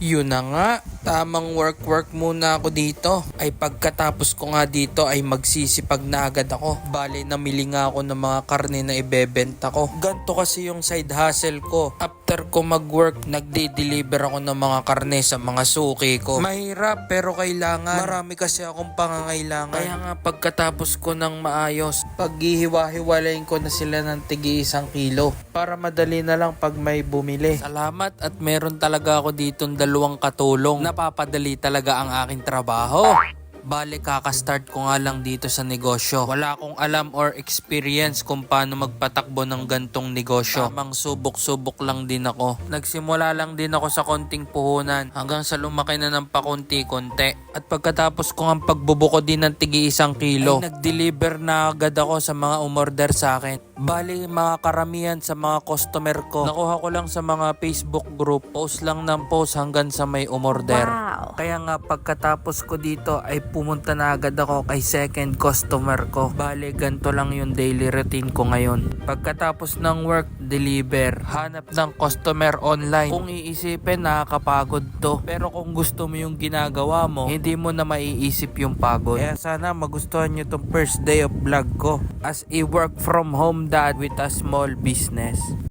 Yun na nga, tamang work muna ako dito. Ay pagkatapos ko nga dito ay magsisipag na agad ako. Bale, namili nga ako ng mga karne na ibebenta ko. Ganto kasi yung side hustle ko. After ko mag-work, nagde-deliver ako ng mga karne sa mga suki ko. Mahirap pero kailangan. Marami kasi akong pangangailangan. Kaya nga pagkatapos ko ng maayos, paghihiwa-hiwalayin ko na sila ng tigi 1 kilo. Para madali na lang pag may bumili. Salamat at meron talaga ako ditong 2 katulong. Napapadali talaga ang aking trabaho. Bale, kakastart ko nga lang dito sa negosyo. Wala akong alam or experience kung paano magpatakbo ng gantong negosyo. Tamang subok-subok lang din ako. Nagsimula lang din ako sa konting puhunan hanggang sa lumaki na ng pakunti-kunti. At pagkatapos ko ang pagbubuko din ng tigi 1 kilo, ay nag-deliver na agad ako sa mga umorder sa akin. Bali, mga karamihan sa mga customer ko, nakuha ko lang sa mga Facebook group. Post lang ng post hanggang sa may umorder. Wow. Kaya nga pagkatapos ko dito ay pumunta na agad ako kay second customer ko. Bale, ganito lang yung daily routine ko ngayon. Pagkatapos ng work, deliver. Hanap ng customer online. Kung iisipin, nakakapagod to. Pero kung gusto mo yung ginagawa mo, hindi mo na maiisip yung pagod. Kaya sana magustuhan nyo tong first day of vlog ko as a work from home dad with a small business.